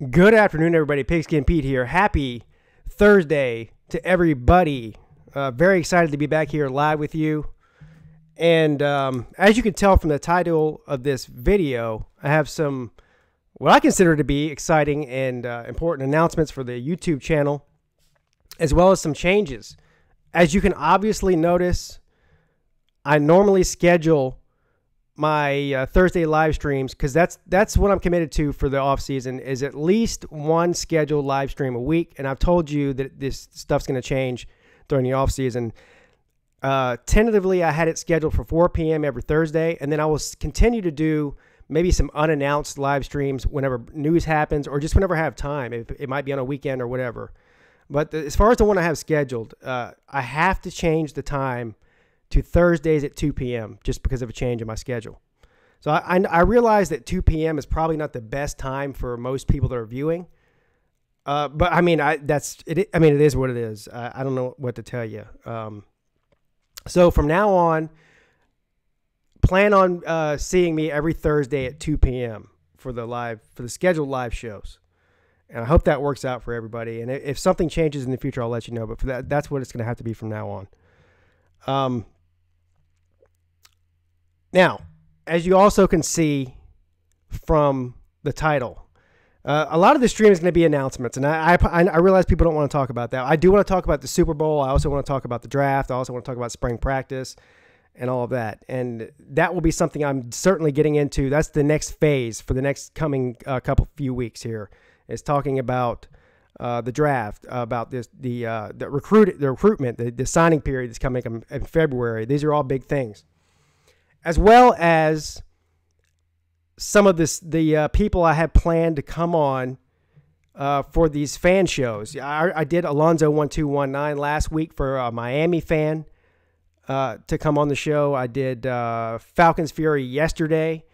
Good afternoon, everybody. Pigskin Pete here. Happy Thursday to everybody. Very excited to be back here live with you. And as you can tell from the title of this video, I have some what I consider to be exciting and important announcements for the YouTube channel, as well as some changes. As you can obviously notice, I normally schedule my Thursday live streams because that's what I'm committed to for the off season, is at least one scheduled live stream a week. And I've told you that this stuff's going to change during the off season. Tentatively, I had it scheduled for 4 p.m. every Thursday, and then I will continue to do maybe some unannounced live streams whenever news happens or just whenever I have time. It might be on a weekend or whatever. But as far as the one I have scheduled, I have to change the time to Thursdays at 2 p.m. just because of a change in my schedule. So I realize that 2 p.m. is probably not the best time for most people that are viewing. But I mean, it is what it is. I don't know what to tell you. So from now on, plan on seeing me every Thursday at 2 p.m. for the scheduled live shows. And I hope that works out for everybody. And if something changes in the future, I'll let you know. But for that's what it's going to have to be from now on. Now, as you also can see from the title, a lot of the stream is going to be announcements, and I realize people don't want to talk about that. I do want to talk about the Super Bowl. I also want to talk about the draft. I also want to talk about spring practice and all of that, and that will be something I'm certainly getting into. That's the next phase for the next coming few weeks here, is talking about the draft, about the recruitment, the signing period that's coming in February. These are all big things, as well as some of the people I had planned to come on for these fan shows. I did Alonzo 1219 last week for a Miami fan to come on the show. I did Falcons Fury yesterday.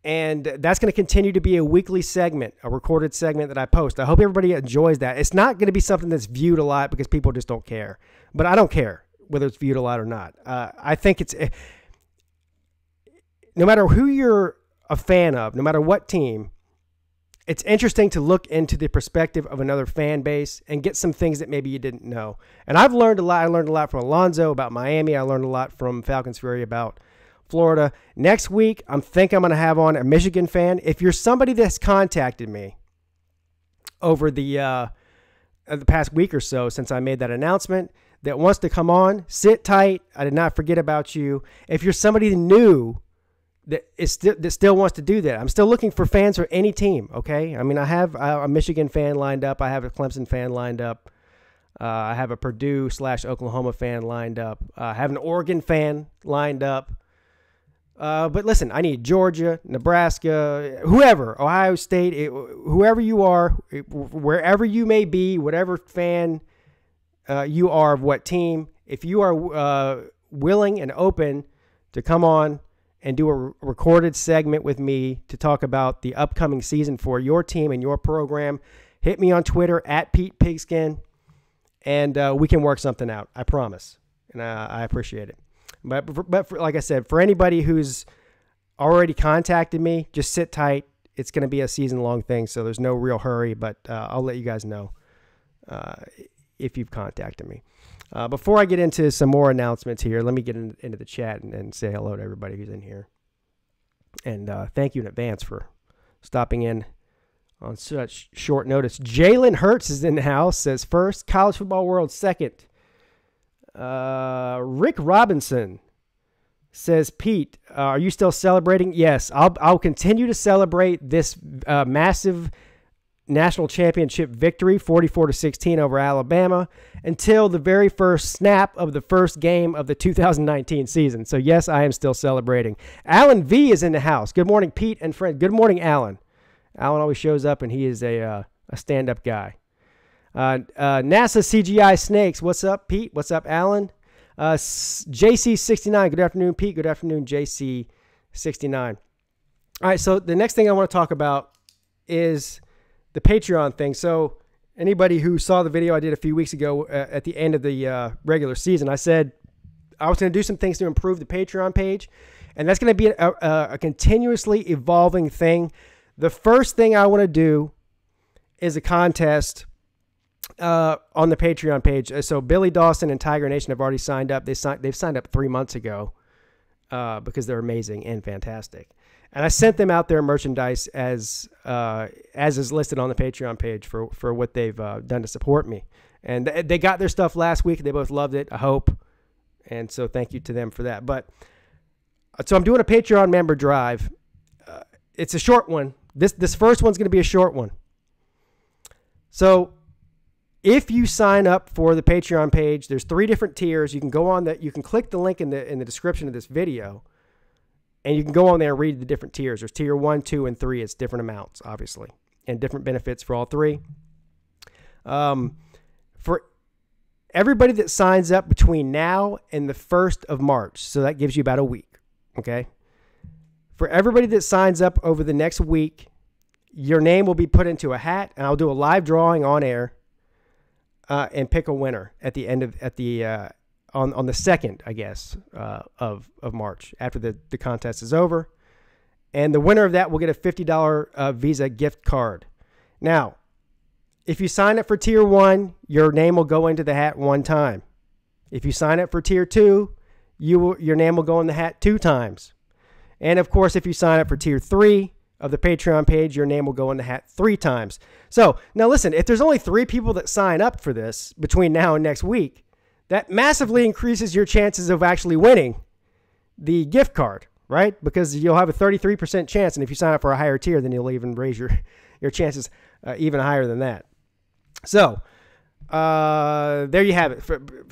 And that's going to continue to be a weekly segment, a recorded segment that I post. I hope everybody enjoys that. It's not going to be something that's viewed a lot because people just don't care. But I don't care whether it's viewed a lot or not. I think it's, no matter who you're a fan of, no matter what team, it's interesting to look into the perspective of another fan base and get some things that maybe you didn't know. And I've learned a lot. I learned a lot from Alonzo about Miami. I learned a lot from Falcons Fury about Florida. Next week, I'm going to have on a Michigan fan. If you're somebody that's contacted me over the past week or so since I made that announcement that wants to come on, sit tight. I did not forget about you. If you're somebody new that still wants to do that, I'm still looking for fans for any team, okay? I mean, I have a Michigan fan lined up. I have a Clemson fan lined up. I have a Purdue/Oklahoma fan lined up. I have an Oregon fan lined up. But listen, I need Georgia, Nebraska, whoever, Ohio State, whoever you are, wherever you may be, whatever fan you are of what team, if you are willing and open to come on and do a recorded segment with me to talk about the upcoming season for your team and your program, hit me on Twitter at Pete Pigskin, and we can work something out. I promise, and I appreciate it. But like I said, for anybody who's already contacted me, just sit tight. It's going to be a season-long thing, so there's no real hurry, but I'll let you guys know if you've contacted me. Before I get into some more announcements here, let me get into the chat and say hello to everybody who's in here. And thank you in advance for stopping in on such short notice. Jalen Hurts is in the house, says first. College Football World, second. Rick Robinson says, Pete, are you still celebrating? Yes, I'll continue to celebrate this massive national championship victory, 44-16 over Alabama, until the very first snap of the first game of the 2019 season. So yes, I am still celebrating. Alan V is in the house. Good morning, Pete and friend. Good morning, Alan. Alan always shows up, and he is a stand-up guy. NASA CGI Snakes. What's up, Pete? What's up, Alan? JC69. Good afternoon, Pete. Good afternoon, JC69. All right, so the next thing I want to talk about is the Patreon thing. So anybody who saw the video I did a few weeks ago at the end of the regular season, I said I was going to do some things to improve the Patreon page, and that's going to be a continuously evolving thing. The first thing I want to do is a contest on the Patreon page. So Billy Dawson and Tiger Nation have already signed up. They've signed up 3 months ago because they're amazing and fantastic. And I sent them out their merchandise as is listed on the Patreon page for what they've done to support me. And they got their stuff last week. They both loved it, I hope. And so thank you to them for that. But so I'm doing a Patreon member drive. It's a short one. This first one's going to be a short one. So if you sign up for the Patreon page, there's 3 different tiers. You can go on that. You can click the link in the description of this video, and you can go on there and read the different tiers. There's tier 1, 2, and 3. It's different amounts, obviously, and different benefits for all 3. For everybody that signs up between now and the 1st of March, so that gives you about a week, okay? For everybody that signs up over the next week, your name will be put into a hat, and I'll do a live drawing on air and pick a winner at the end of on the 2nd, I guess, of March, after the contest is over. And the winner of that will get a $50 Visa gift card. Now, if you sign up for tier 1, your name will go into the hat 1 time. If you sign up for tier 2, your name will go in the hat 2 times. And of course, if you sign up for tier 3 of the Patreon page, your name will go in the hat 3 times. So now listen, if there's only 3 people that sign up for this between now and next week, that massively increases your chances of actually winning the gift card, right? Because you'll have a 33% chance. And if you sign up for a higher tier, then you'll even raise your chances even higher than that. So there you have it.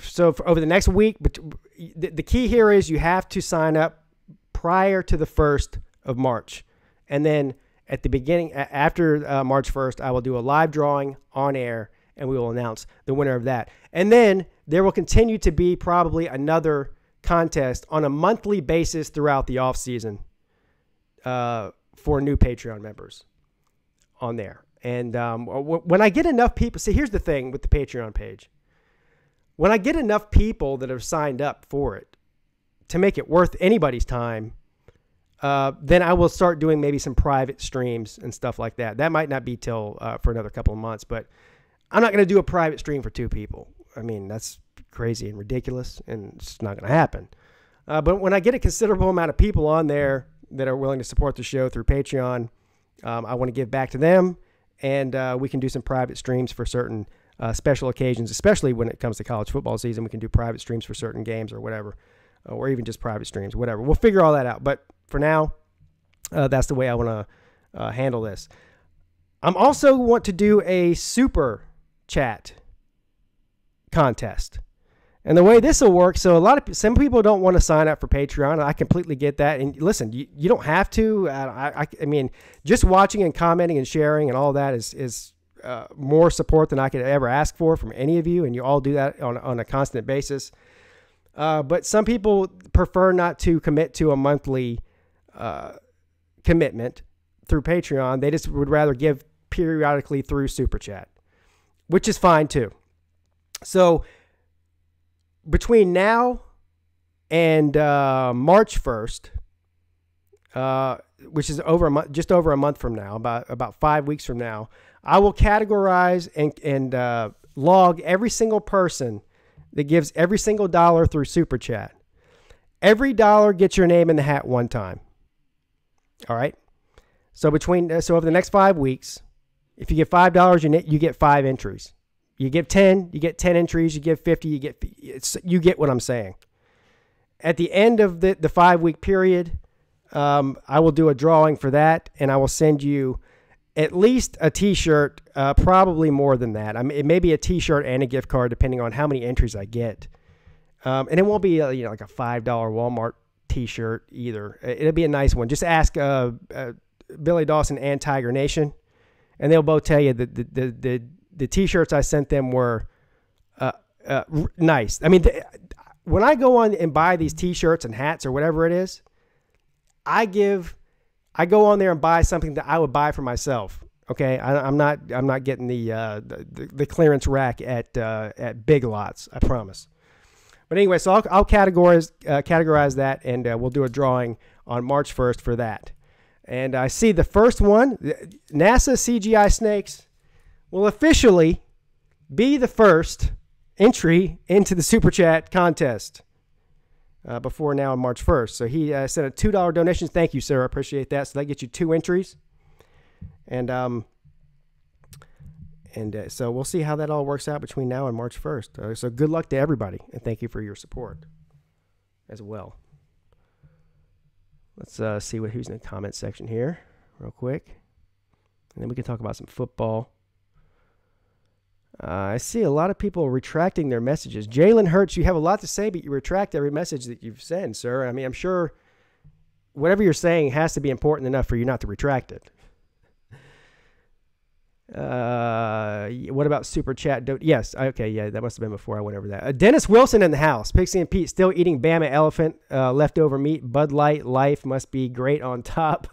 So over the next week, the key here is you have to sign up prior to the 1st of March. And then at the beginning, after March 1st, I will do a live drawing on air, and we will announce the winner of that. And then there will continue to be probably another contest on a monthly basis throughout the off season for new Patreon members on there. And when I get enough people, see, here's the thing with the Patreon page. When I get enough people that have signed up for it to make it worth anybody's time, then I will start doing maybe some private streams and stuff like that. That might not be till for another couple of months, but I'm not going to do a private stream for 2 people. I mean, that's crazy and ridiculous, and it's not going to happen. But when I get a considerable amount of people on there that are willing to support the show through Patreon, I want to give back to them, and we can do some private streams for certain special occasions, especially when it comes to college football season. We can do private streams for certain games or whatever, or even just private streams, whatever. We'll figure all that out. But for now, that's the way I want to handle this. I'm also want to do a super chat contest. And the way this will work, so some people don't want to sign up for Patreon. I completely get that. And listen, you don't have to. I mean, just watching and commenting and sharing and all that is more support than I could ever ask for from any of you. And you all do that on a constant basis. But some people prefer not to commit to a monthly commitment through Patreon. They just would rather give periodically through Super Chat, which is fine too. So between now and March 1st, which is just over a month from now, about 5 weeks from now, I will categorize and log every single person that gives every single dollar through Super Chat. Every dollar gets your name in the hat 1 time. All right. So over the next 5 weeks, if you give $5, you get 5 entries. You give 10, you get 10 entries. You give 50, you get what I'm saying. At the end of the 5-week period, I will do a drawing for that, and I will send you at least a T-shirt, probably more than that. I mean, it may be a T-shirt and a gift card, depending on how many entries I get. And it won't be like a $5 Walmart T-shirt either. It'll be a nice one. Just ask Billy Dawson and Tiger Nation, and they'll both tell you that the T-shirts I sent them were nice. I mean, when I go on and buy these T-shirts and hats or whatever it is, I go on there and buy something that I would buy for myself. Okay, I'm not getting the clearance rack at Big Lots. I promise. But anyway, so I'll categorize that, and we'll do a drawing on March 1st for that. And I see the first one, NASA CGI Snakes. will officially be the first entry into the Super Chat contest before now on March 1st. So he sent a $2 donation. Thank you, sir. I appreciate that. So that gets you 2 entries. And so we'll see how that all works out between now and March 1st. So good luck to everybody, and thank you for your support as well. Let's see who's in the comment section here real quick. And then we can talk about some football. I see a lot of people retracting their messages. Jalen Hurts, you have a lot to say, but you retract every message that you've sent, sir. I mean, I'm sure whatever you're saying has to be important enough for you not to retract it. What about Super Chat? Yes. Okay. Yeah, that must have been before I went over that. Dennis Wilson in the house. Pixie and Pete still eating Bama Elephant leftover meat. Bud Light life must be great on top.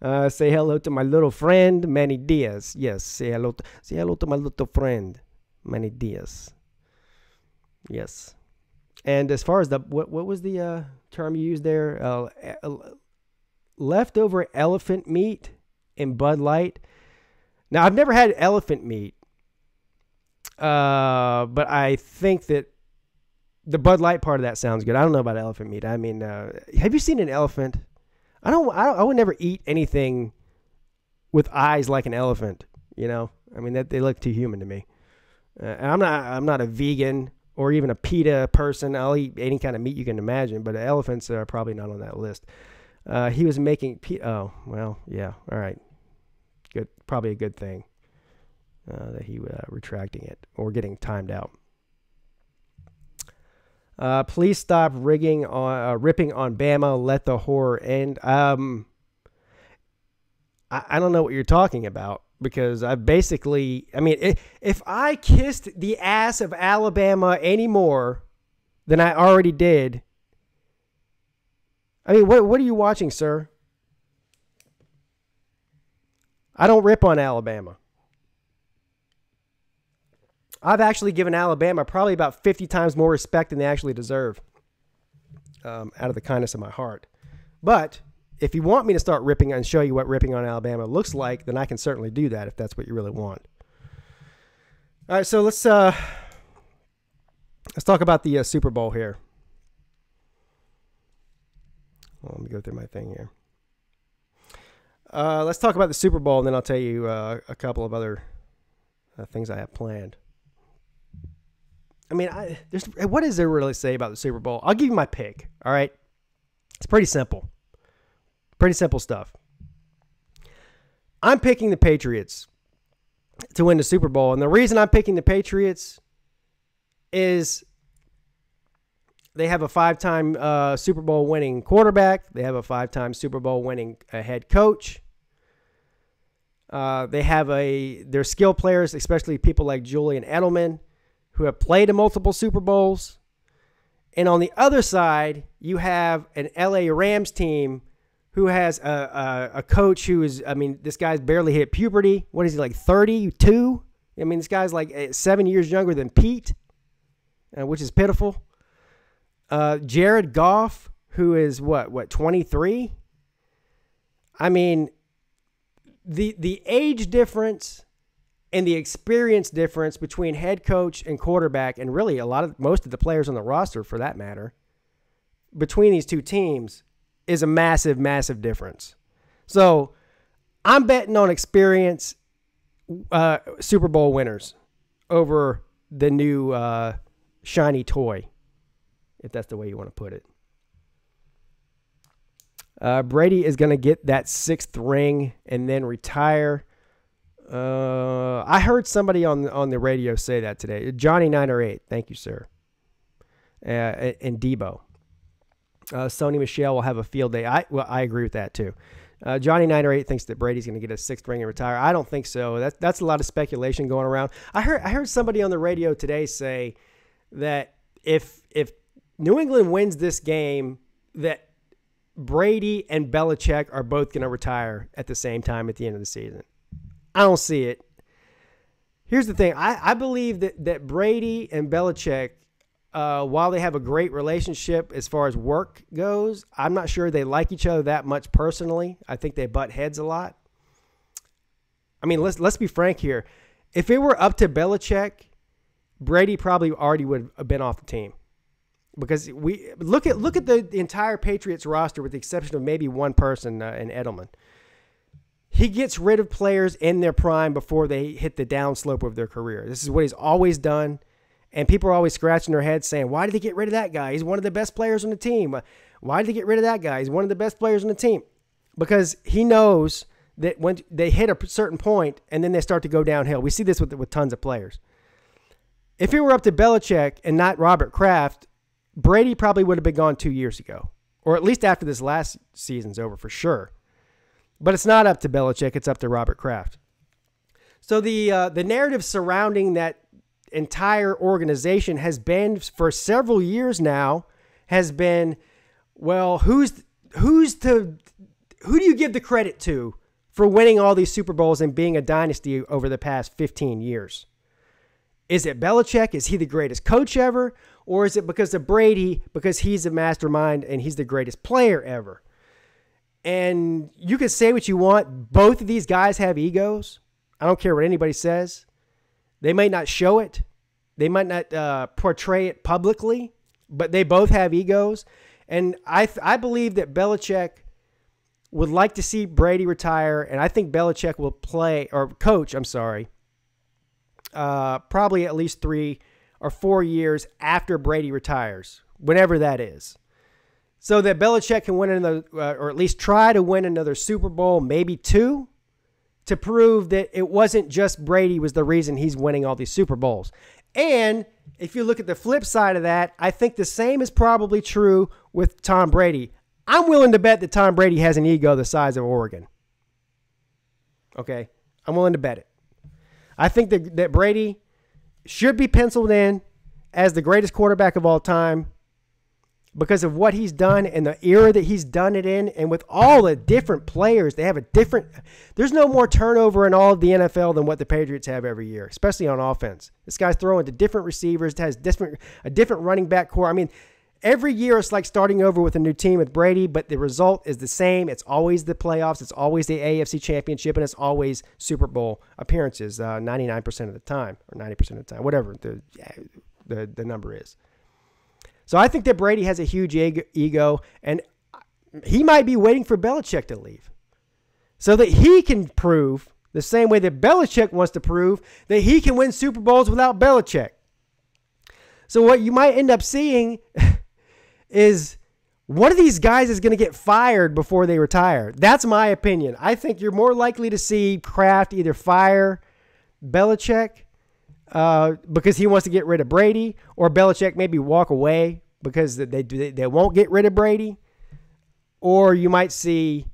Say hello to my little friend Manny Diaz. Yes. Say hello to my little friend Manny Diaz. Yes. And as far as the what was the term you used there? Leftover elephant meat in Bud Light. Now, I've never had elephant meat, but I think that the Bud Light part of that sounds good. I don't know about elephant meat. I mean, have you seen an elephant? I would never eat anything with eyes like an elephant. You know, I mean, they look too human to me. And I'm not a vegan or even a PETA person. I'll eat any kind of meat you can imagine, but elephants are probably not on that list. He was making oh, well, yeah, all right. Good, probably a good thing that he retracting it or getting timed out. Please stop ripping on Bama. Let the horror end. I don't know what you're talking about because I mean, if I kissed the ass of Alabama any more than I already did, I mean, what are you watching, sir? I don't rip on Alabama. I've actually given Alabama probably about 50 times more respect than they actually deserve out of the kindness of my heart. But if you want me to start ripping and show you what ripping on Alabama looks like, then I can certainly do that if that's what you really want. All right, so let's talk about the Super Bowl here. Well, let me go through my thing here. Let's talk about the Super Bowl, and then I'll tell you a couple of other things I have planned. I mean, what is there really to say about the Super Bowl? I'll give you my pick, all right? It's pretty simple. Pretty simple stuff. I'm picking the Patriots to win the Super Bowl, and the reason I'm picking the Patriots is they have a 5-time Super Bowl winning quarterback. They have a 5-time Super Bowl winning head coach. They have their skill players, especially people like Julian Edelman, who have played in multiple Super Bowls. And on the other side, you have an LA Rams team who has a coach who is, I mean, this guy's barely hit puberty. What is he, like 32? I mean, this guy's like 7 years younger than Peete, which is pitiful. Jared Goff, who is what 23? I mean, the age difference and the experience difference between head coach and quarterback, and really most of the players on the roster for that matter, between these two teams is a massive, massive difference. So I'm betting on experience Super Bowl winners over the new shiny toy, if that's the way you want to put it. Brady is going to get that 6th ring and then retire. I heard somebody on the radio say that today. Johnny 908, thank you, sir. And Debo. Sony Michelle will have a field day. I agree with that too. Johnny 908 thinks that Brady's going to get a 6th ring and retire. I don't think so. That's a lot of speculation going around. I heard somebody on the radio today say that if New England wins this game, that Brady and Belichick are both going to retire at the same time at the end of the season. I don't see it. Here's the thing. I believe that Brady and Belichick, while they have a great relationship as far as work goes, I'm not sure they like each other that much personally. I think they butt heads a lot. I mean, let's be frank here. If it were up to Belichick, Brady probably already would have been off the team. Because we look at the entire Patriots roster with the exception of maybe one person in Edelman. He gets rid of players in their prime before they hit the downslope of their career. This is what he's always done. And people are always scratching their heads saying, why did they get rid of that guy? He's one of the best players on the team. Why did they get rid of that guy? He's one of the best players on the team. Because he knows that when they hit a certain point and then they start to go downhill. We see this with tons of players. If it were up to Belichick and not Robert Kraft, Brady probably would have been gone 2 years ago, or at least after this last season's over for sure. But it's not up to Belichick; it's up to Robert Kraft. So the narrative surrounding that entire organization has been for several years now has been, well, who do you give the credit to for winning all these Super Bowls and being a dynasty over the past 15 years? Is it Belichick? Is he the greatest coach ever? Or is it because of Brady, because he's a mastermind and he's the greatest player ever? And you can say what you want. Both of these guys have egos. I don't care what anybody says. They might not show it. They might not portray it publicly, but they both have egos. And I believe that Belichick would like to see Brady retire, and I think Belichick will coach, probably at least 3 or 4 years after Brady retires, whenever that is. So that Belichick can win another, or at least try to win another Super Bowl, maybe 2, to prove that it wasn't just Brady was the reason he's winning all these Super Bowls. And if you look at the flip side of that, I think the same is probably true with Tom Brady. I'm willing to bet that Tom Brady has an ego the size of Oregon. Okay? I'm willing to bet it. I think that Brady should be penciled in as the greatest quarterback of all time because of what he's done and the era that he's done it in, and with all the different players. There's no more turnover in all of the NFL than what the Patriots have every year, especially on offense. This guy's throwing to different receivers. It has a different running back core. I mean, every year it's like starting over with a new team with Brady, but the result is the same. It's always the playoffs. It's always the AFC Championship, and it's always Super Bowl appearances 99% of the time, or 90% of the time, whatever the number is. So I think that Brady has a huge ego, and he might be waiting for Belichick to leave so that he can prove, the same way that Belichick wants to prove, that he can win Super Bowls without Belichick. So what you might end up seeing is one of these guys is going to get fired before they retire. That's my opinion. I think you're more likely to see Kraft either fire Belichick because he wants to get rid of Brady, or Belichick maybe walk away because they won't get rid of Brady, or you might see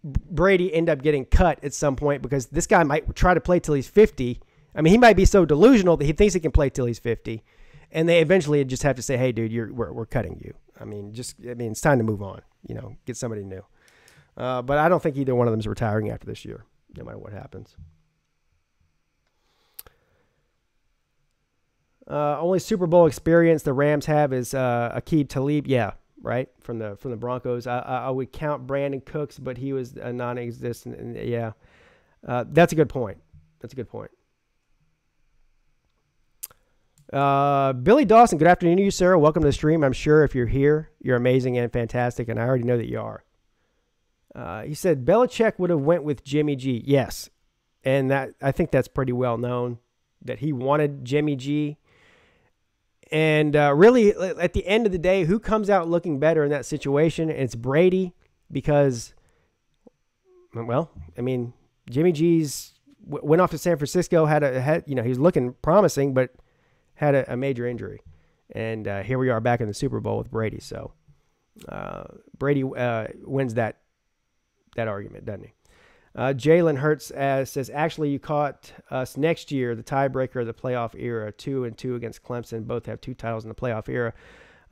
Brady end up getting cut at some point because this guy might try to play till he's 50. I mean, he might be so delusional that he thinks he can play till he's 50. And they eventually just have to say, "Hey, dude, we're cutting you." I mean, it's time to move on. Get somebody new. But I don't think either one of them is retiring after this year, no matter what happens. Only Super Bowl experience the Rams have is Aqib Talib. Yeah, right, from the Broncos. I would count Brandon Cooks, but he was a non-existent. Yeah, that's a good point. Billy Dawson, good afternoon to you, sir. Welcome to the stream. I'm sure if you're here, you're amazing and fantastic, and I already know that you are. He said Belichick would have went with Jimmy G. Yes, and I think that's pretty well known that he wanted Jimmy G. And really, at the end of the day, who comes out looking better in that situation? It's Brady, because, well, I mean, Jimmy G's went off to San Francisco, he was looking promising, but had a major injury. And here we are back in the Super Bowl with Brady. So Brady wins that argument, doesn't he? Jalen Hurts says, actually, you caught us next year, the tiebreaker of the playoff era, 2-2 against Clemson. Both have 2 titles in the playoff era.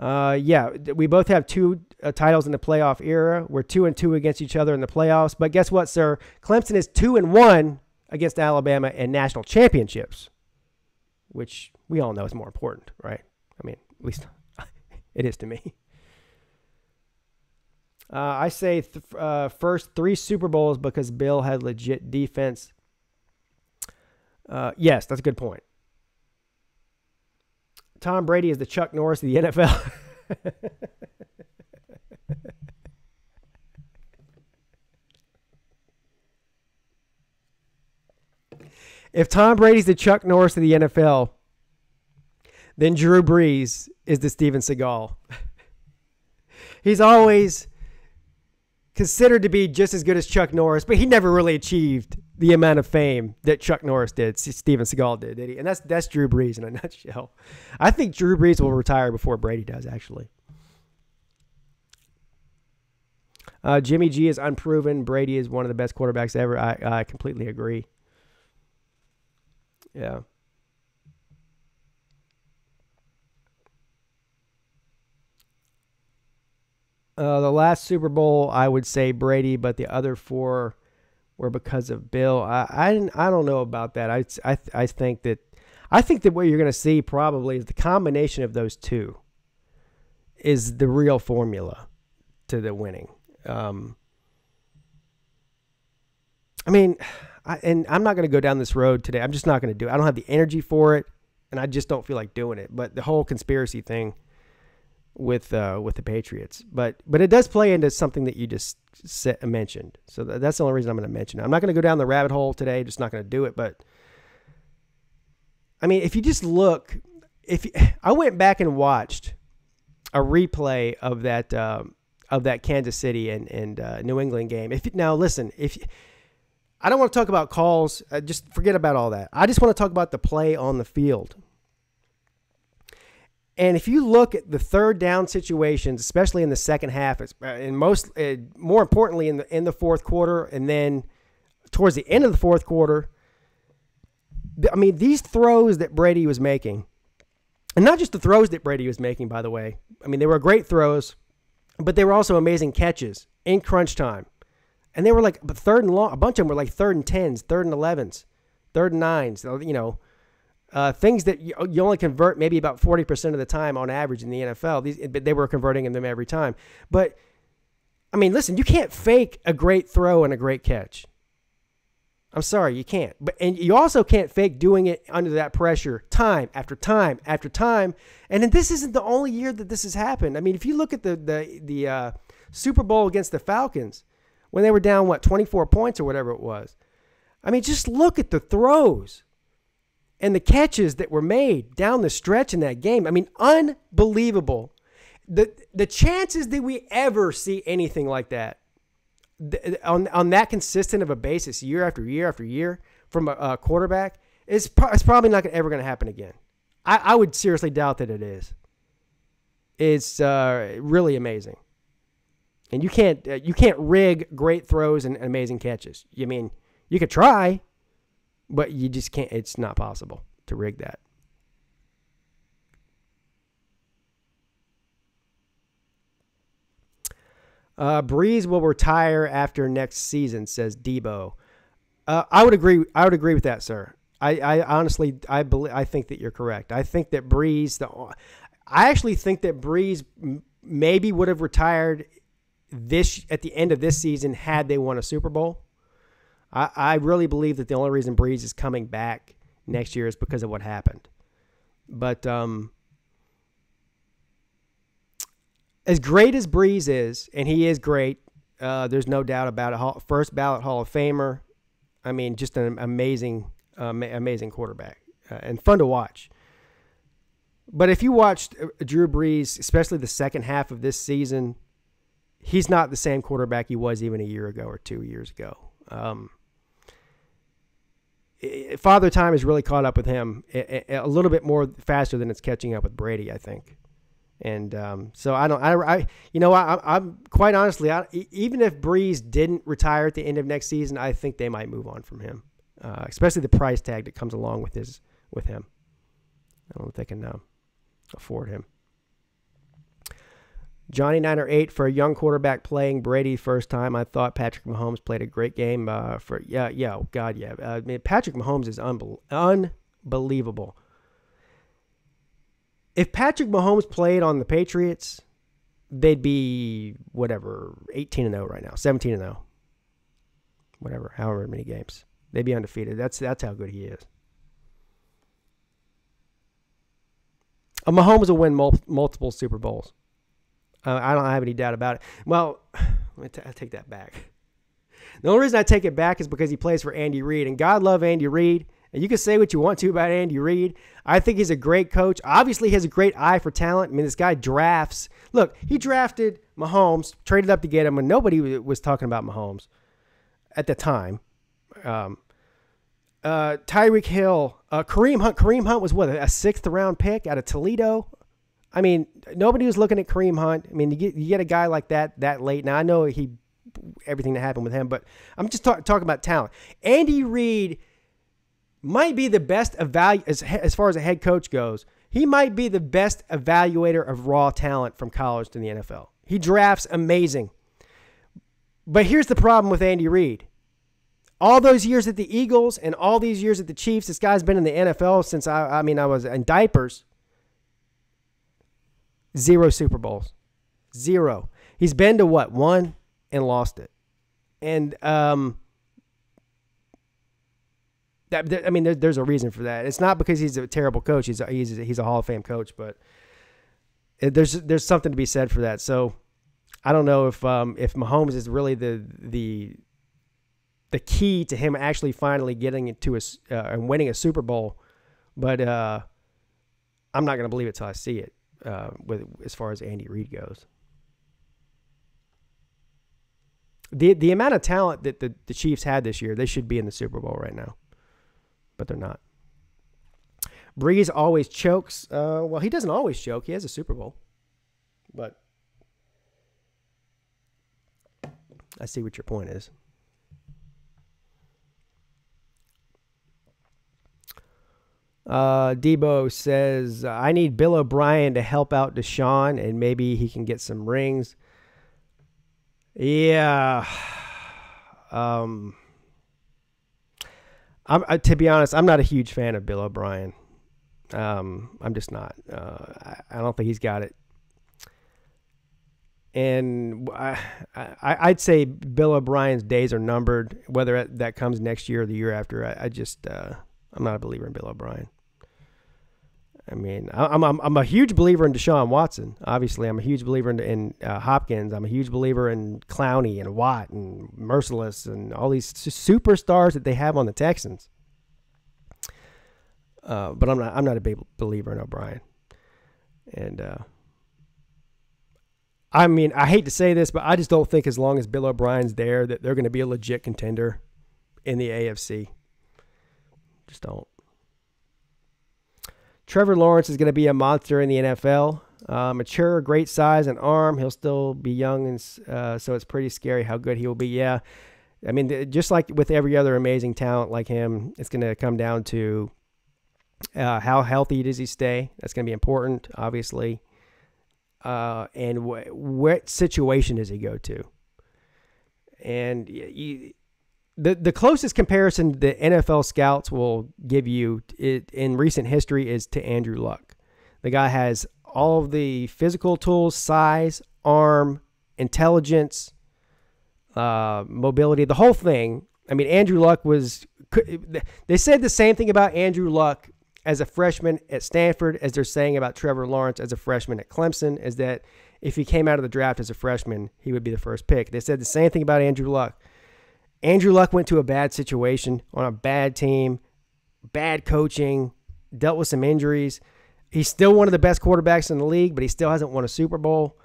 Yeah, we both have 2 titles in the playoff era. We're 2-2 against each other in the playoffs. But guess what, sir? Clemson is 2-1 against Alabama in national championships, which we all know is more important, right? I mean, at least it is to me. I say first 3 Super Bowls because Bill had legit defense. Yes, that's a good point. Tom Brady is the Chuck Norris of the NFL. If Tom Brady's the Chuck Norris of the NFL, then Drew Brees is the Steven Seagal. He's always considered to be just as good as Chuck Norris, but he never really achieved the amount of fame that Chuck Norris did, Steven Seagal did he? And that's Drew Brees in a nutshell. I think Drew Brees will retire before Brady does, actually. Jimmy G is unproven. Brady is one of the best quarterbacks ever. I completely agree. Yeah. The last Super Bowl, I would say Brady, but the other four were because of Bill. I don't know about that. I think that what you're going to see probably is the combination of those two is the real formula to the winning. And I'm not going to go down this road today. I'm just not going to do it. I don't have the energy for it, and I just don't feel like doing it. But the whole conspiracy thing with the Patriots, but it does play into something that you just mentioned. So that's the only reason I'm going to mention it. I'm not going to go down the rabbit hole today. Just not going to do it. But I mean, if you just look, I went back and watched a replay of that Kansas City and New England game. I don't want to talk about calls. Just forget about all that. I just want to talk about the play on the field. And if you look at the third down situations, especially in the second half, more importantly in the fourth quarter, and then towards the end of the fourth quarter, I mean, these throws that Brady was making, and not just the throws that Brady was making, by the way. I mean, they were great throws, but they were also amazing catches in crunch time. And they were like third and long. A bunch of them were like 3rd and 10s, 3rd and 11s, 3rd and 9s. Things that you only convert maybe about 40% of the time on average in the NFL. They were converting them every time. But, I mean, listen, you can't fake a great throw and a great catch. I'm sorry, you can't. And you also can't fake doing it under that pressure time after time after time. And then this isn't the only year that this has happened. I mean, if you look at the Super Bowl against the Falcons, when they were down, 24 points or whatever it was. I mean, just look at the throws and the catches that were made down the stretch in that game. I mean, unbelievable. The chances that we ever see anything like that on that consistent of a basis year after year after year from a quarterback it's probably not ever going to happen again. I would seriously doubt that it is. It's really amazing. And you can't rig great throws and amazing catches. I mean, you could try, but you just can't. It's not possible to rig that. Breeze will retire after next season, says Debo. I would agree. I would agree with that, sir. I honestly think that you're correct. I think that Breeze. I actually think that Breeze maybe would have retired at the end of this season had they won a Super Bowl. I really believe that the only reason Breeze is coming back next year is because of what happened. But as great as Breeze is, and he is great, there's no doubt about it. First ballot Hall of Famer. I mean, just an amazing quarterback and fun to watch. But if you watched Drew Brees, especially the second half of this season, he's not the same quarterback he was even a year ago or 2 years ago. Father Time has really caught up with him a little bit more faster than it's catching up with Brady, I think. And so I'm quite honestly, even if Breeze didn't retire at the end of next season, I think they might move on from him, especially the price tag that comes along with him. I don't know if they can afford him. Johnny 908 for a young quarterback playing Brady first time. I thought Patrick Mahomes played a great game. I mean, Patrick Mahomes is unbelievable. If Patrick Mahomes played on the Patriots, they'd be 18-0 right now, 17-0, however many games. They'd be undefeated. That's how good he is. Mahomes will win multiple Super Bowls. I don't have any doubt about it. Well, I take that back. The only reason I take it back is because he plays for Andy Reid, and God love Andy Reid. And you can say what you want to about Andy Reid. I think he's a great coach. Obviously, he has a great eye for talent. I mean, this guy drafts. Look, he drafted Mahomes, traded up to get him, and nobody was talking about Mahomes at the time. Tyreek Hill, Kareem Hunt. Kareem Hunt was what, a 6th-round pick out of Toledo? I mean, nobody was looking at Kareem Hunt. I mean, you get a guy like that late. Now, I know everything that happened with him, but I'm just talking about talent. Andy Reid might be the best as far as a head coach goes. He might be the best evaluator of raw talent from college to the NFL. He drafts amazing. But here's the problem with Andy Reid. All those years at the Eagles and all these years at the Chiefs, this guy's been in the NFL since I was in diapers. 0 Super Bowls. 0. He's been to what? 1 and lost it. And there's a reason for that. It's not because he's a terrible coach. He's a Hall of Fame coach, but there's something to be said for that. So I don't know if Mahomes is really the key to him actually finally getting into and winning a Super Bowl, but I'm not going to believe it till I see it. As far as Andy Reid goes, the amount of talent that the Chiefs had this year, they should be in the Super Bowl right now, but they're not. Breeze always chokes. Well, he doesn't always choke. He has a Super Bowl, but I see what your point is. Debo says, I need Bill O'Brien to help out Deshaun, and maybe he can get some rings. Yeah. To be honest, I'm not a huge fan of Bill O'Brien. I'm just not. I don't think he's got it. And I'd say Bill O'Brien's days are numbered, whether that comes next year or the year after. I'm not a believer in Bill O'Brien. I mean, I'm a huge believer in Deshaun Watson. Obviously, I'm a huge believer in Hopkins. I'm a huge believer in Clowney and Watt and Merciless and all these superstars that they have on the Texans. But I'm not a big believer in O'Brien. And I mean, I hate to say this, but I just don't think as long as Bill O'Brien's there that they're going to be a legit contender in the AFC. Just don't. Trevor Lawrence is going to be a monster in the NFL. Mature, great size and arm. He'll still be young, and so it's pretty scary how good he will be. Yeah, I mean, just like with every other amazing talent like him, it's going to come down to how healthy does he stay. That's going to be important, obviously. And what situation does he go to? And the closest comparison the NFL scouts will give you in recent history is to Andrew Luck. The guy has all of the physical tools, size, arm, intelligence, mobility, the whole thing. I mean, Andrew Luck they said the same thing about Andrew Luck as a freshman at Stanford as they're saying about Trevor Lawrence as a freshman at Clemson, is that if he came out of the draft as a freshman, he would be the first pick. They said the same thing about Andrew Luck. Andrew Luck went to a bad situation on a bad team, bad coaching, dealt with some injuries. He's still one of the best quarterbacks in the league, but he still hasn't won a Super Bowl.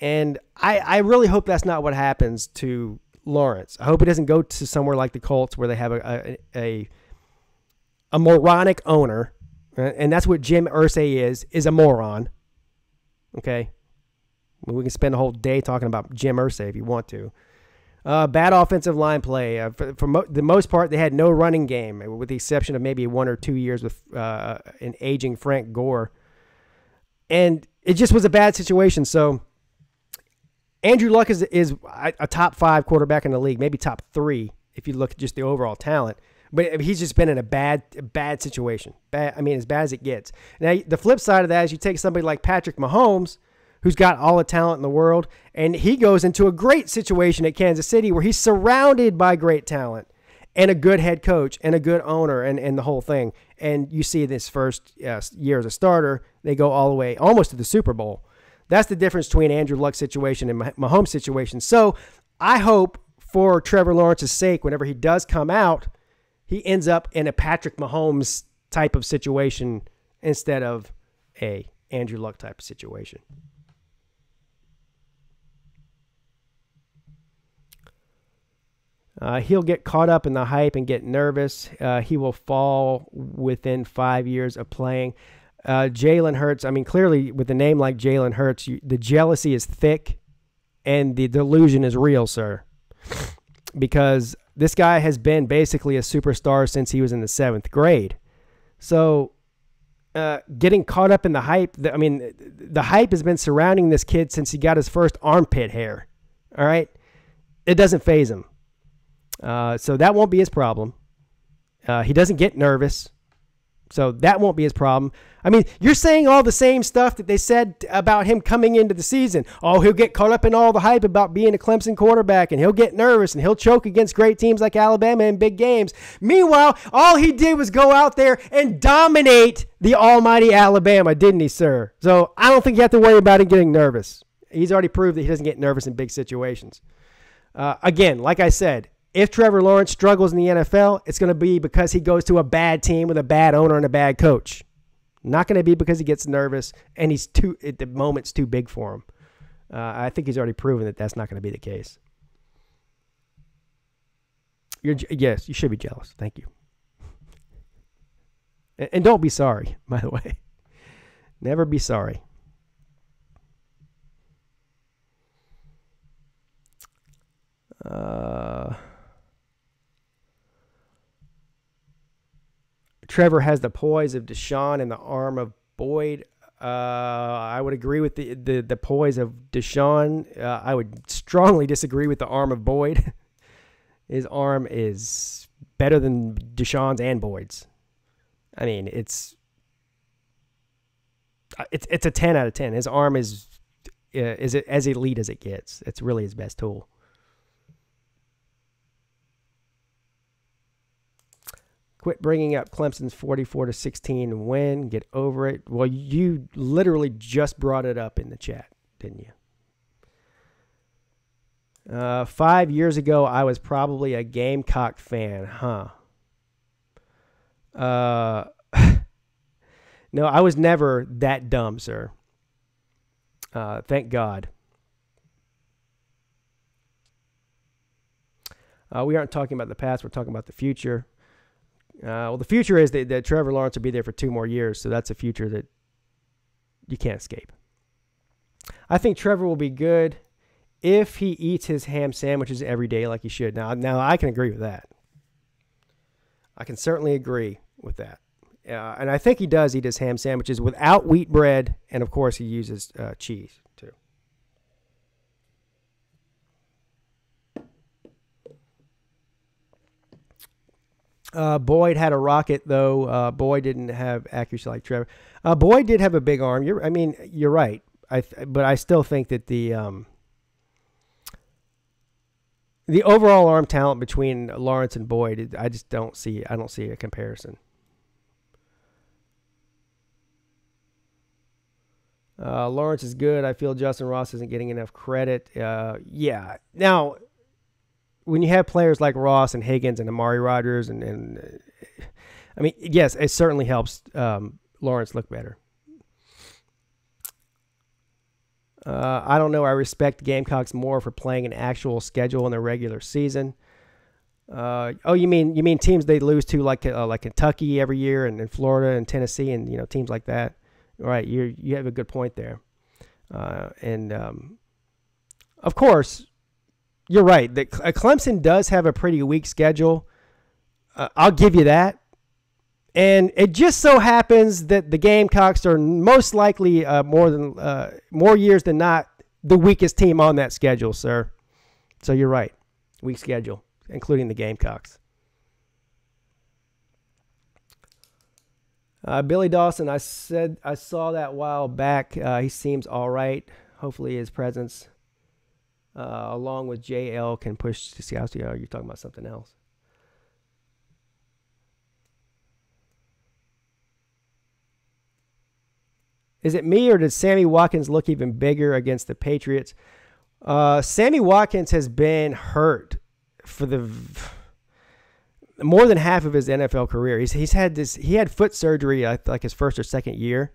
And I really hope that's not what happens to Lawrence. I hope he doesn't go to somewhere like the Colts where they have a moronic owner, and that's what Jim Irsay is a moron. Okay? We can spend a whole day talking about Jim Irsay if you want to. Bad offensive line play. For the most part, they had no running game, with the exception of maybe 1 or 2 years with an aging Frank Gore. And it just was a bad situation. So Andrew Luck is a top 5 quarterback in the league, maybe top 3 if you look at just the overall talent. But he's just been in a bad situation. As bad as it gets. Now, the flip side of that is you take somebody like Patrick Mahomes, who's got all the talent in the world, and he goes into a great situation at Kansas City where he's surrounded by great talent. and a good head coach and a good owner and the whole thing. And you see this first year as a starter, they go all the way almost to the Super Bowl. That's the difference between Andrew Luck's situation and Mahomes' situation. So I hope for Trevor Lawrence's sake, whenever he does come out, he ends up in a Patrick Mahomes type of situation instead of a Andrew Luck type of situation. He'll get caught up in the hype and get nervous. He will fall within 5 years of playing. Jalen Hurts, I mean, clearly with a name like Jalen Hurts, the jealousy is thick and the delusion is real, sir. Because this guy has been basically a superstar since he was in the 7th grade. So getting caught up in the hype, the hype has been surrounding this kid since he got his first armpit hair. All right? It doesn't faze him. So that won't be his problem. He doesn't get nervous. So that won't be his problem. I mean, you're saying all the same stuff that they said about him coming into the season. Oh, he'll get caught up in all the hype about being a Clemson quarterback, and he'll get nervous, and he'll choke against great teams like Alabama in big games. Meanwhile, all he did was go out there and dominate the almighty Alabama, didn't he, sir? So I don't think you have to worry about him getting nervous. He's already proved that he doesn't get nervous in big situations. Again, like I said, if Trevor Lawrence struggles in the NFL, it's going to be because he goes to a bad team with a bad owner and a bad coach. Not going to be because he gets nervous and the moment's too big for him. I think he's already proven that that's not going to be the case. Yes, you should be jealous. Thank you. And don't be sorry, by the way. Never be sorry. Trevor has the poise of Deshaun and the arm of Boyd. I would agree with the poise of Deshaun. I would strongly disagree with the arm of Boyd. His arm is better than Deshaun's and Boyd's. I mean, it's a 10 out of 10. His arm is as elite as it gets. It's really his best tool. Quit bringing up Clemson's 44-16 win. Get over it. Well, you literally just brought it up in the chat, didn't you? 5 years ago, I was probably a Gamecock fan, huh? No, I was never that dumb, sir. Thank God. We aren't talking about the past. We're talking about the future. Well, the future is that Trevor Lawrence will be there for 2 more years, so that's a future that you can't escape. I think Trevor will be good if he eats his ham sandwiches every day like he should. Now I can agree with that. I can certainly agree with that. And I think he does eat his ham sandwiches without wheat bread, and, of course, he uses cheese, too. Boyd had a rocket, though. Boyd didn't have accuracy like Trevor. Boyd did have a big arm. You're right. But I still think that the overall arm talent between Lawrence and Boyd, I don't see a comparison. Lawrence is good. I feel Justin Ross isn't getting enough credit. Yeah. Now, when you have players like Ross and Higgins and Amari Rodgers and I mean, yes, it certainly helps Lawrence look better. I don't know. I respect Gamecocks more for playing an actual schedule in the regular season. You mean teams they lose to like Kentucky every year and Florida and Tennessee and teams like that. Right, you have a good point there. Of course, you're right. Clemson does have a pretty weak schedule. I'll give you that. And it just so happens that the Gamecocks are most likely more years than not the weakest team on that schedule, sir. So you're right. Weak schedule, including the Gamecocks. Billy Dawson, I saw that a while back. He seems all right. Hopefully his presence, along with JL, can push to see. You're talking about something else. Is it me or did Sammy Watkins look even bigger against the Patriots? Sammy Watkins has been hurt for the more than half of his NFL career. He had foot surgery like his first or second year.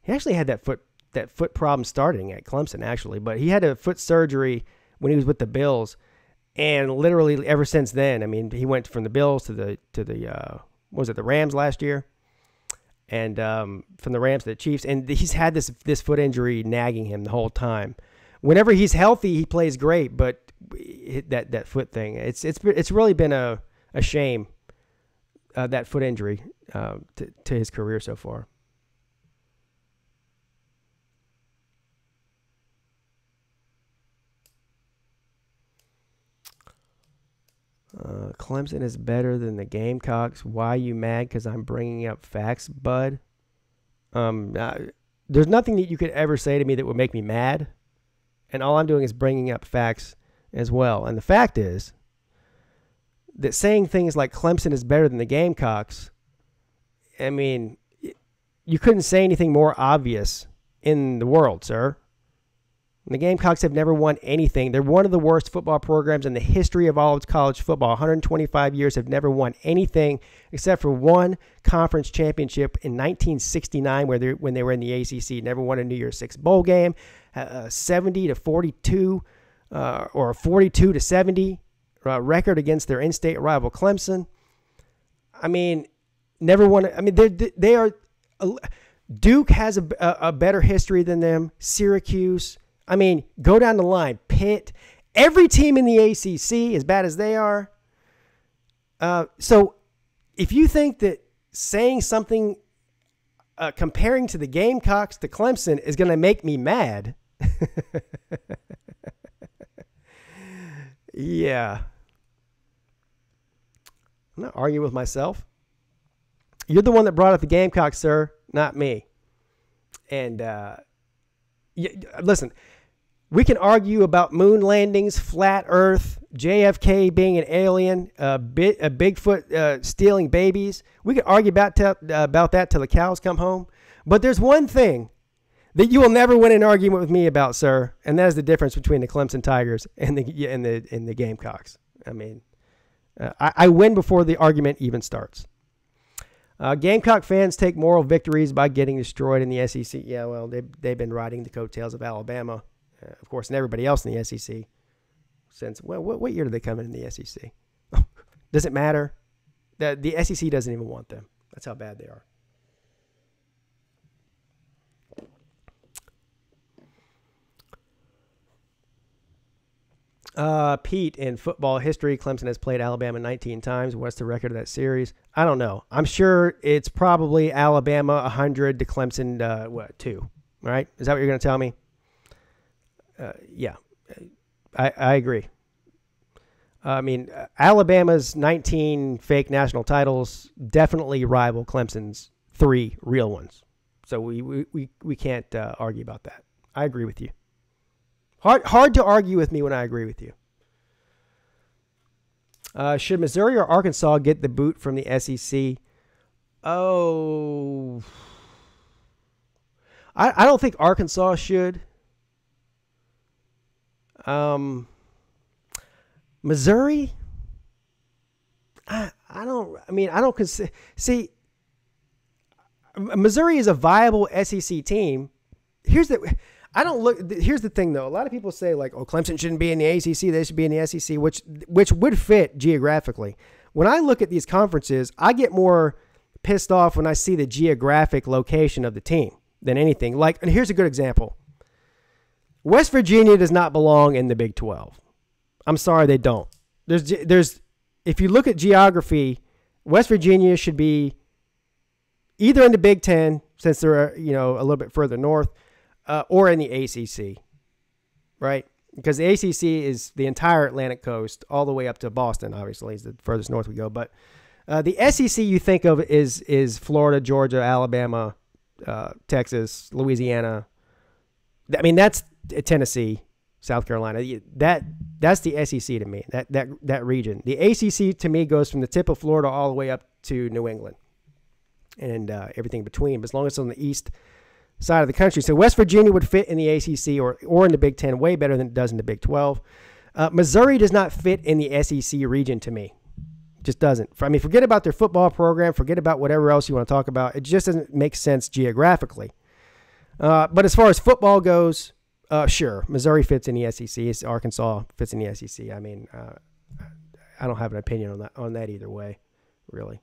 He actually had that foot problem starting at Clemson actually, but he had a foot surgery when he was with the Bills, and literally ever since then, I mean, he went from the Bills to the the Rams last year, and from the Rams to the Chiefs, and he's had this foot injury nagging him the whole time. Whenever he's healthy, he plays great, but that foot thing, it's really been a shame, that foot injury to his career so far. Clemson is better than the Gamecocks. Why you mad? Because I'm bringing up facts, bud. There's nothing that you could ever say to me that would make me mad, and all I'm doing is bringing up facts as well. And the fact is that saying things like Clemson is better than the Gamecocks, I mean, you couldn't say anything more obvious in the world, sir. The Gamecocks have never won anything. They're one of the worst football programs in the history of all of college football. 125 years have never won anything except for one conference championship in 1969 when they were in the ACC. Never won a New Year's Six bowl game. 70-42 or 42-70 record against their in-state rival Clemson. I mean, never won. I mean, they are. Duke has a better history than them. Syracuse. I mean, go down the line. Pitt. Every team in the ACC, as bad as they are. So if you think that saying something comparing to the Gamecocks to Clemson is going to make me mad, yeah. I'm not arguing with myself. You're the one that brought up the Gamecocks, sir, not me. And listen, we can argue about moon landings, flat Earth, JFK being an alien, Bigfoot stealing babies. We can argue about that till the cows come home. But there's one thing that you will never win an argument with me about, sir, and that is the difference between the Clemson Tigers and the Gamecocks. I mean, I win before the argument even starts. Gamecock fans take moral victories by getting destroyed in the SEC. Yeah, well, they've been riding the coattails of Alabama, of course, and everybody else in the SEC since, well, what year did they come in the SEC? Does it matter? The SEC doesn't even want them. That's how bad they are. Pete, in football history, Clemson has played Alabama 19 times. What's the record of that series? I don't know. I'm sure it's probably Alabama 100 to Clemson 2. Right? Is that what you're going to tell me? Yeah, I agree. I mean, Alabama's 19 fake national titles definitely rival Clemson's 3 real ones. So we can't argue about that. I agree with you. Hard to argue with me when I agree with you. Should Missouri or Arkansas get the boot from the SEC? Oh, I don't think Arkansas should. Missouri? I don't consider. See, Missouri is a viable SEC team. Here's the thing, though. A lot of people say, like, oh, Clemson shouldn't be in the ACC. They should be in the SEC, which would fit geographically. When I look at these conferences, I get more pissed off when I see the geographic location of the team than anything. Like, and here's a good example. West Virginia does not belong in the Big 12. I'm sorry, they don't. If you look at geography, West Virginia should be either in the Big 10, since they're a little bit further north, or in the ACC, right? Because the ACC is the entire Atlantic coast, all the way up to Boston, obviously, is the furthest north we go. But the SEC you think of is Florida, Georgia, Alabama, Texas, Louisiana. I mean, that's Tennessee, South Carolina. That's the SEC to me, that region. The ACC, to me, goes from the tip of Florida all the way up to New England and everything between. But as long as it's on the east side of the country. So West Virginia would fit in the ACC or in the Big Ten way better than it does in the Big 12. Missouri does not fit in the SEC region to me. It just doesn't. I mean, forget about their football program. Forget about whatever else you want to talk about. It just doesn't make sense geographically. But as far as football goes, sure, Missouri fits in the SEC. Arkansas fits in the SEC. I mean, I don't have an opinion on that either way, really.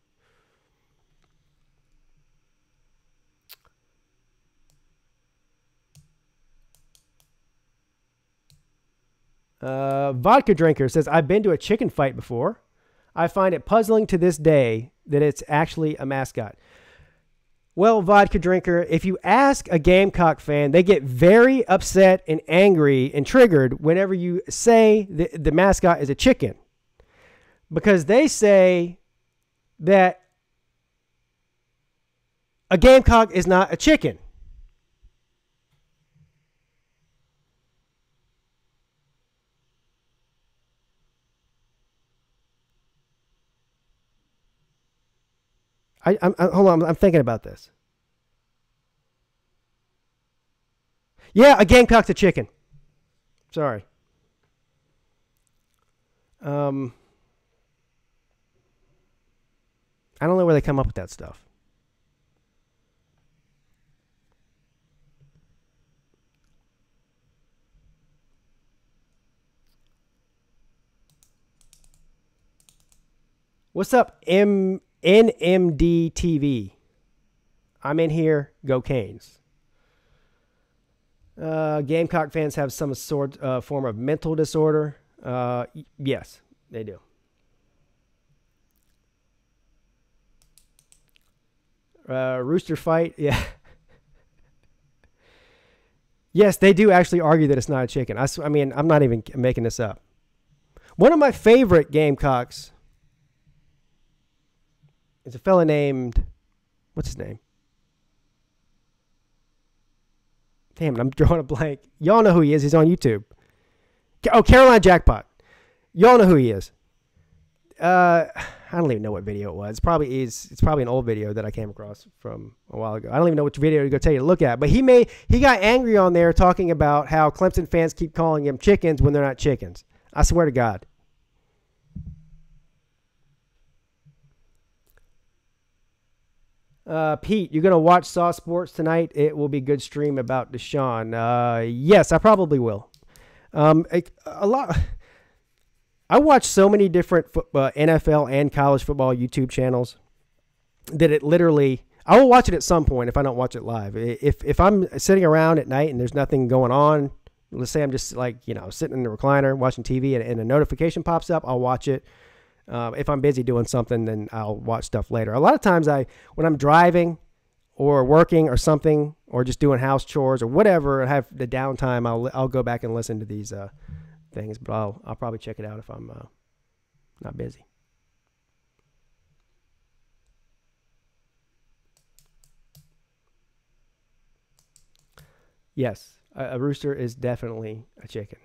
Vodka Drinker says, I've been to a chicken fight before. I find it puzzling to this day that it's actually a mascot. Well, Vodka Drinker, if you ask a Gamecock fan, they get very upset and angry and triggered whenever you say the mascot is a chicken. Because they say that a Gamecock is not a chicken. Hold on, I'm thinking about this. Yeah, a Gamecock's a chicken. Sorry. I don't know where they come up with that stuff. What's up, NMD TV? I'm in here. Go Canes. Gamecock fans have some sort form of mental disorder. Yes, they do. Rooster fight. Yeah. Yes, they do actually argue that it's not a chicken. I mean, I'm not even making this up. One of my favorite Gamecocks is a fella named, what's his name? Damn it, I'm drawing a blank. Y'all know who he is. He's on YouTube. Oh, Carolina Jackpot. Y'all know who he is. I don't even know what video it was. It's probably an old video that I came across from a while ago. I don't even know which video to go tell you to look at. But he got angry on there talking about how Clemson fans keep calling him chickens when they're not chickens. I swear to God. Pete, you're going to watch Saw Sports tonight? It will be a good stream about Deshaun. Yes, I probably will. A lot. I watch so many different NFL and college football YouTube channels that it literally, I will watch it at some point if I don't watch it live. If I'm sitting around at night and there's nothing going on, let's say I'm just sitting in the recliner watching TV and a notification pops up, I'll watch it. If I'm busy doing something, then I'll watch stuff later. A lot of times when I'm driving or working or something, or just doing house chores or whatever, and have the downtime, I'll go back and listen to these things. But I'll probably check it out if I'm not busy. Yes, a rooster is definitely a chicken.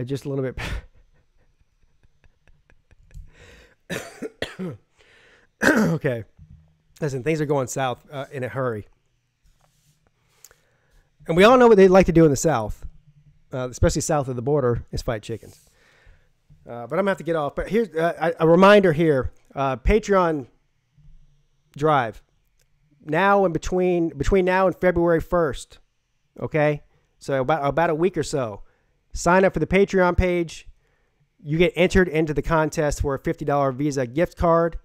Just a little bit. Okay. Listen, things are going south in a hurry. And we all know what they like to do in the South, especially south of the border, is fight chickens. But I'm going to have to get off. But here's a reminder here. Patreon Drive. Now and between now and February 1st, okay? So about a week or so. Sign up for the Patreon page. You get entered into the contest for a $50 Visa gift card.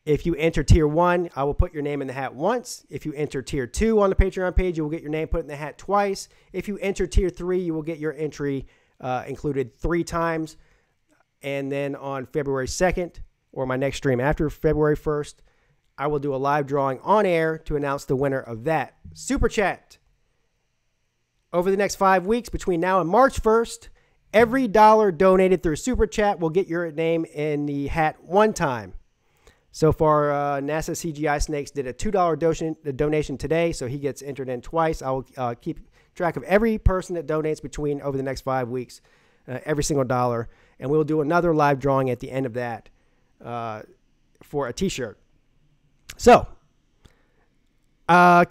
If you enter Tier 1, I will put your name in the hat once. If you enter Tier 2 on the Patreon page, you will get your name put in the hat twice. If you enter Tier 3, you will get your entry included 3 times. And then on February 2nd, or my next stream after February 1st, I will do a live drawing on air to announce the winner of that Super Chat. Over the next 5 weeks, between now and March 1st, every dollar donated through Super Chat will get your name in the hat one time. So far, NASA CGI Snakes did a $2 donation today, so he gets entered in twice. I will keep track of every person that donates over the next 5 weeks, every single dollar. and we'll do another live drawing at the end of that for a T-shirt. So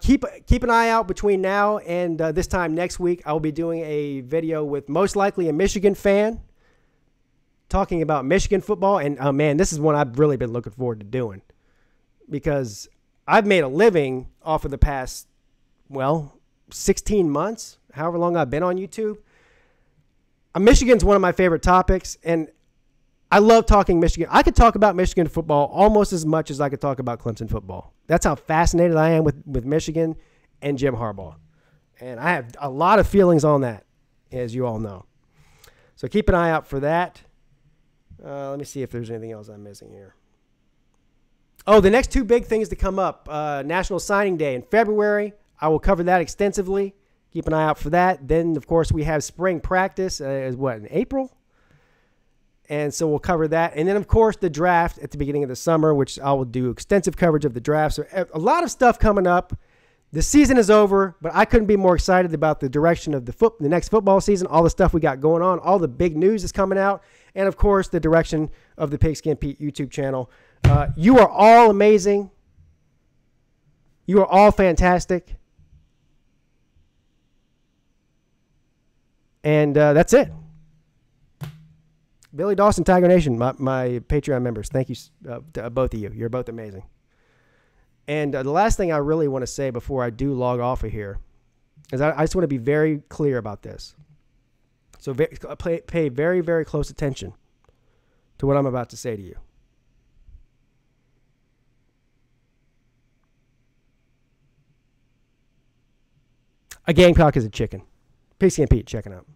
keep an eye out between now and this time next week. I will be doing a video with most likely a Michigan fan talking about Michigan football. And, man, this is one I've really been looking forward to doing because I've made a living off of the past, 16 months, however long I've been on YouTube. Michigan's one of my favorite topics, and I love talking Michigan. I could talk about Michigan football almost as much as I could talk about Clemson football. That's how fascinated I am with Michigan and Jim Harbaugh. And I have a lot of feelings on that, as you all know. So keep an eye out for that. Let me see if there's anything else I'm missing here. Oh, the next two big things to come up. National Signing Day in February. I will cover that extensively. Keep an eye out for that. Then, of course, we have spring practice in April? And so we'll cover that. And then, of course, the draft at the beginning of the summer, which I will do extensive coverage of the draft. So a lot of stuff coming up. The season is over, but I couldn't be more excited about the direction of the next football season, all the stuff we got going on, all the big news is coming out, and, of course, the direction of the Pigskin Pete YouTube channel. You are all amazing. You are all fantastic. And that's it. Billy Dawson, Tiger Nation, my Patreon members, thank you to both of you. You're both amazing. And the last thing I really want to say before I do log off of here is I just want to be very clear about this. So pay very, very close attention to what I'm about to say to you. A Gamecock is a chicken. Pigskin Pete checking out.